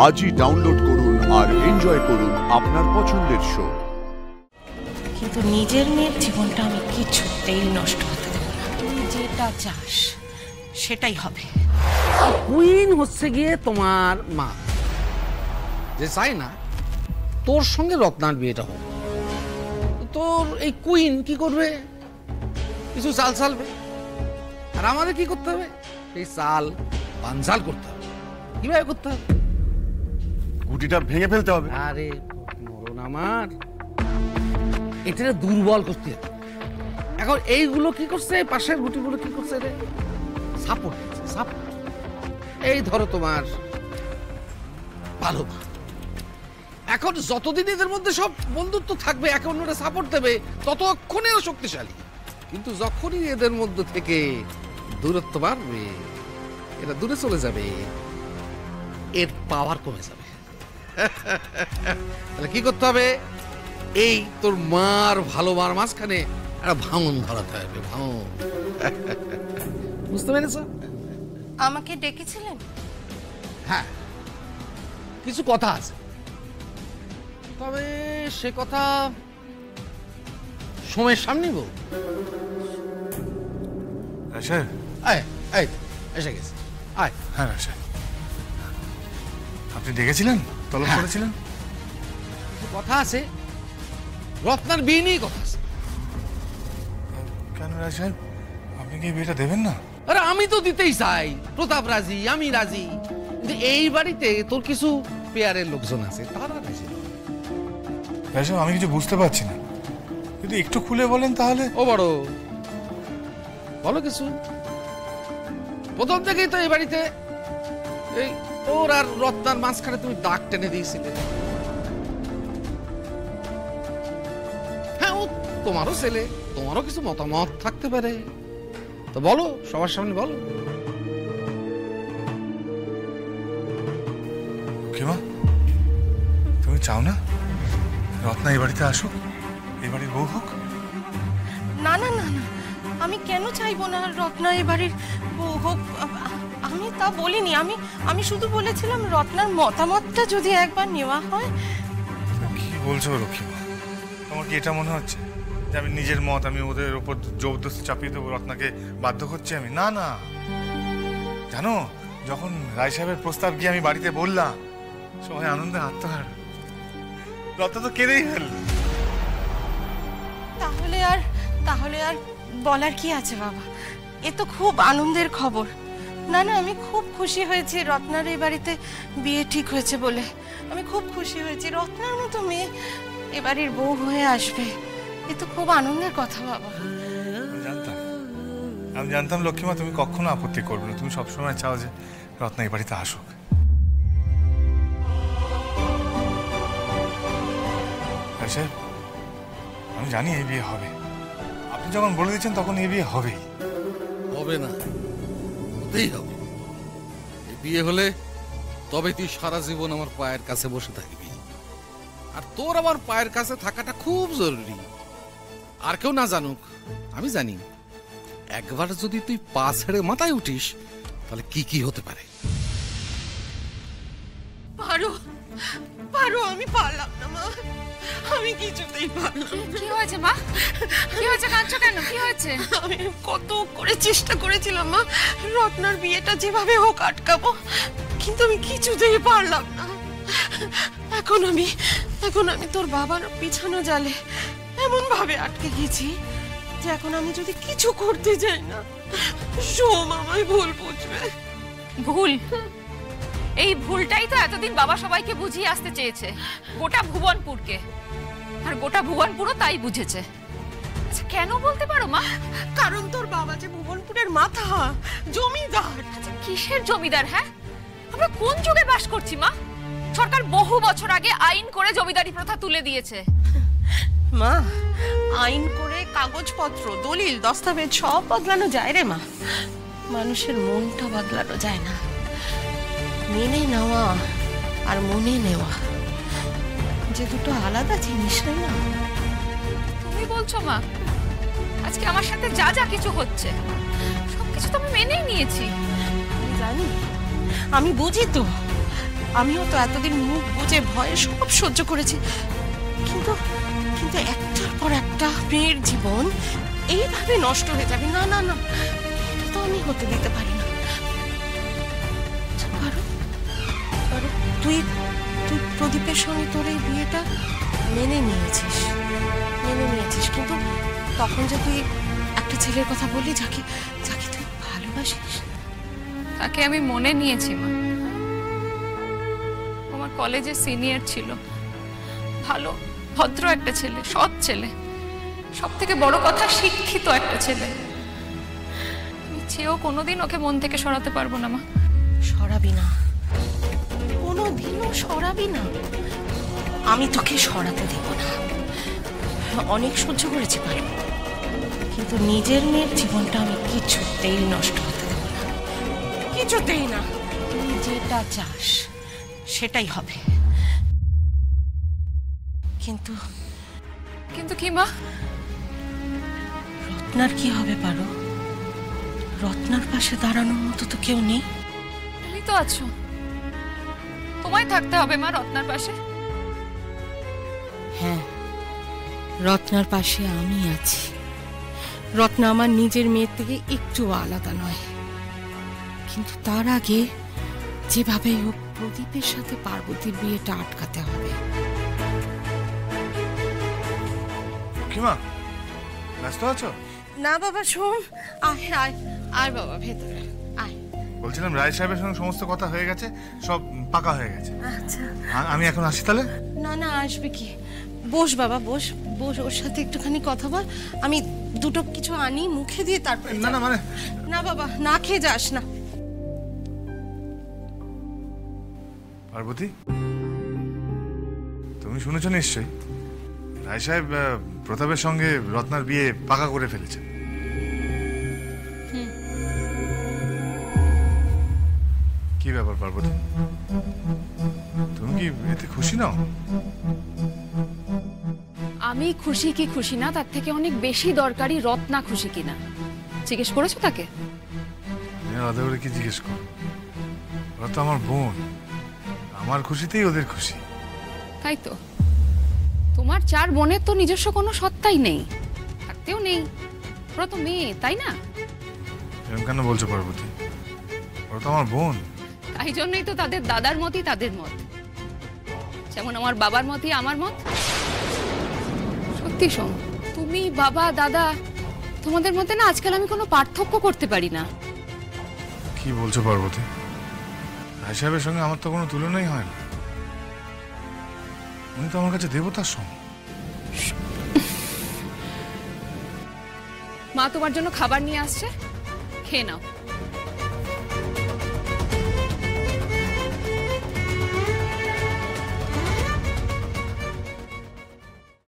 আজই ডাউনলোড করুন আর এনজয় করুন আপনার পছন্দের শো। কিন্তু নিজের মেয়ের জীবনটা আমি কিছুতেই নষ্ট হতে দেব না। তুই যেটা চাস সেটাই হবে। কুইন হচ্ছে গিয়ে তোমার মা, যে চাই না তোর সঙ্গে রত্নার বিয়েটা হোক। তোর এই কুইন কি করবে? কিছু চাল চালবে, আর আমাদের কি করতে হবে? এই চাল পাঞ্চাল করতে হবে। কিভাবে করতে হবে? গুটিটা ভেঙে ফেলতে হবে। আরে মরণ আমার, এটা দুর্বল করতে হবে। এখন এইগুলো কি করছে? পাশের গুটিগুলো কি করছে? রে সাপোর্ট সাপোর্ট। এই ধরো তোমার ভালো মা। এখন যতদিন এদের মধ্যে সব বন্ধুত্ব থাকবে, একে অন্যরা সাপোর্ট দেবে, ততক্ষণে এরা শক্তিশালী। কিন্তু যখনই এদের মধ্যে থেকে দূরত্ব বাড়বে, এরা দূরে চলে যাবে, এর পাওয়ার কমে যাবে। তাহলে কি করতে হবে? এই তোর মার ভালো মার মাঝখানে একটা ভাঙন ধরাতে হবে। ভাঙন, বুঝতে পেরেছ? আমাকে ডেকেছিলেন? হ্যাঁ, কিছু কথা আছে, তবে সে কথা সময়ের সামনে বল। এসে গেছে। আয়। হ্যাঁ রাশাদ, আপনি ডেকেছিলেন? তলব করেছিলেন? কিছু কথা আছে, রত্নার বিয়ে নিয়ে কথা আছে। কেন রাশাদ, আপনি কি বিয়েটা দেবেন না? আরে আমি তো দিতেই চাই, প্রতাপ রাজি, আমি রাজি, কিন্তু এই বাড়িতে তোর কিছু পেয়ারের লোকজন আছে, তারা রাজি। রাশাদ, আমি কিছু বুঝতে পারছি না, যদি একটু খুলে বলেন তাহলে। ও বড়, বলো কিছু। প্রথম থেকেই তো এই বাড়িতে এই ওর আর রত্নার মাঝখানে তুমি দাগ টেনে দিয়েছিলে। হ্যাঁ, ও তোমারও ছেলে, তোমারও কিছু মতামত থাকতে পারে, তো বলো, সবার সামনে বলো। লক্ষ্মীমা, তুমি চাও না রত্না এই বাড়িতে আসুক, এই বাড়ির বউ হোক? না না না না, আমি কেন চাইবো না রত্না এ বাড়ির বউ হোক? আমি তা বলিনি। আমি শুধু বলেছিলাম রত্নার মতামতটা যদি একবার নেওয়া হয়। কি বলছো লক্ষ্মীমা? তোমার কি এটা মনে হচ্ছে যে আমি নিজের মত আমি ওদের উপর জবরদস্তি চাপিয়ে দেবো, রত্নাকে বাধ্য করছি আমি? না না, জানো, যখন রায় সাহেবের প্রস্তাব গিয়ে আমি বাড়িতে বললাম, সবাই আনন্দে আত্মহারা। রত্না তো কেঁদেই ফেলল। তাহলে আর বলার কি আছে বাবা? এ তো খুব আনন্দের খবর। না না, আমি খুব খুশি হয়েছি রত্নার এই বাড়িতে বিয়ে ঠিক হয়েছে বলে। আমি খুব খুশি হয়েছি রত্নার মতো মেয়ে এ বাড়ির বউ হয়ে আসবে। এ তো খুব আনন্দের কথা বাবা। আমি জানতাম লক্ষ্মীমা তুমি কখনো আপত্তি করবে না, তুমি সবসময় চাও যে রত্না এই বাড়িতে আসুক। আমি জানি এই বিয়ে হবে, আপনি যখন বলে দিচ্ছেন তখন এই বিয়ে হবেই। হবে না, হতেই হবে। এই বিয়ে হলে তবে তুই সারা জীবন আমার পায়ের কাছে বসে থাকবি, আর তোর আমার পায়ের কাছে থাকাটা খুব জরুরি। আর কেউ না জানুক, আমি জানি। একবার যদি তুই পা ছেড়ে মাথায় উঠিস, তাহলে কি কি হতে পারে। পারো, আমি পারলাম না মা, আমি কিছুতেই পারলাম। কি হয়েছে মা? কি হয়েছে? কাঁদছো কেন? কি হয়েছে? আমি কত করে চেষ্টা করেছিলাম মা, রত্নার বিয়েটা যেভাবে হোক আটকাবো, কিন্তু আমি কিছুতেই পারলাম না। এখন আমি তোর বাবার পিছানো জালে এমন ভাবে আটকে গেছি যে এখন আমি যদি কিছু করতে যাই না, সোম আমায় ভুল বুঝবে। ভুল? এই ভুলটাই তো এতদিন বাবা সবাইকে বুঝিয়ে আসতে চেয়েছে, গোটা ভুবনপুরকে। আর গোটা ভুবনপুরও তাই বুঝেছে। আচ্ছা, কেন বলতে পারো মা? কারণ তোর বাবা যে ভুবনপুরের মাথা, জমিদার। আচ্ছা, কিসের জমিদার? হ্যাঁ, আমরা কোন যুগে বাস করছি মা? সরকার বহু বছর আগে আইন করে জমিদারি প্রথা তুলে দিয়েছে। মা, আইন করে কাগজপত্র, দলিল, দস্তাবেজ সব বদলানো যায় রে মা, মানুষের মনটা বদলানো যায় না। মেনে নেওয়া আর মনে নেওয়া যে দুটো আলাদা জিনিস রে মা। তুমি বলছো মা, আজকে আমার সাথে যা যা কিছু হচ্ছে সবকিছু তো আমি মেনেই নিয়েছি। আমি জানি, আমি বুঝি তো, আমিও তো এতদিন মুখ বুজে ভয়ে সব সহ্য করেছি, কিন্তু কিন্তু একটার পর একটা মেয়ের জীবন এইভাবে নষ্ট হয়ে যাবে, না না না, এটা তো আমি হতে দিতে পারি না। আচ্ছা, পারো পারো, তুই তুই প্রদীপের সঙ্গে তোর এই বিয়েটা মেনে নিয়েছিস, কিন্তু তখন যে তুই একটা ছেলের কথা বললি যাকে যাকে তুই ভালোবাসিস, তাকে আমি মনে নিয়েছি মা। আমার কলেজে সিনিয়র ছিল, ভালো ভদ্র একটা ছেলে, সৎ ছেলে, সব থেকে বড় কথা শিক্ষিত একটা ছেলে। আমি চেয়েও কোনোদিন ওকে মন থেকে সরাতে পারবো না মা। সরাবি না, কোনোদিনও সরাবি না। আমি তোকে সরাতে দেব না, অনেক সহ্য করেছি পারবো, কিন্তু নিজের মেয়ের জীবনটা আমি কিছুতেই নষ্ট হতে দেব না, কিছুতেই না। তুই যেটা চাস সেটাই হবে, কিন্তু কিন্তু কি মা? রত্নার কি হবে পারো? রত্নার পাশে দাঁড়ানোর মতো তো কেউ নেই। তুমি তো আছো, তোমায় থাকতে হবে মা রত্নার পাশে। হ্যাঁ, রত্নার পাশে আমি আছি। রত্না আমার নিজের মেয়ের থেকে একটু আলাদা নয়, কিন্তু তার আগে যেভাবে হোক প্রদীপের সাথে পার্বতীর বিয়েটা আটকাতে হবে। রক্ষিমা, ব্যস্ত আছো? না বাবা, শোন, আয় আয় আয় বাবা, ভেতরে আয়। বলছিলাম রায় সাহেবের সঙ্গে সমস্ত কথা হয়ে গেছে, সব পাকা হয়ে গেছে। আচ্ছা, আমি এখন আসি তাহলে। না না, আসবে কি, বস বাবা, বস বস, ওর সাথে একটুখানি কথা বল। আমি দুটো কিছু আনি মুখে দিয়ে, তারপর। না না, মানে না বাবা, না খেয়ে যাস না। পার্বতী, তুমি শুনেছো নিশ্চয়ই রায় সাহেব প্রতাপের সঙ্গে রত্নার বিয়ে পাকা করে ফেলেছে। কি ব্যাপার পার্বতী, তুমি কি এতে খুশি নাও? আমি খুশি কি খুশি না তার থেকে অনেক বেশি দরকারি রত্না খুশি কিনা। জিজ্ঞেস করেছো তাকে? আলাদা করে কি জিজ্ঞেস করো? ওরা তো আমার বোন, আমার খুশিতেই ওদের খুশি। তাই তো, তোমার 4 বোনের তো নিজস্ব কোনো সত্তাই নেই, থাকতেও নেই, ওরা তো মেয়ে, তাই না? এরকম কেন বলছো পার্বতী? ওরা তো আমার বোন। তাই জন্যই তো তাদের দাদার মতই তাদের মত, যেমন আমার বাবার মতই আমার মত। সত্যি শোন, তুমি বাবা দাদা তোমাদের মধ্যে না আজকাল আমি কোনো পার্থক্য করতে পারি না। কি বলছো পার্বতী? রায় সাহেবের সঙ্গে আমার তো কোনো তুলনাই হয় না, উনি তো আমার কাছে দেবতার সম। মা তোমার জন্য খাবার নিয়ে আসছে, খেয়ে নাও।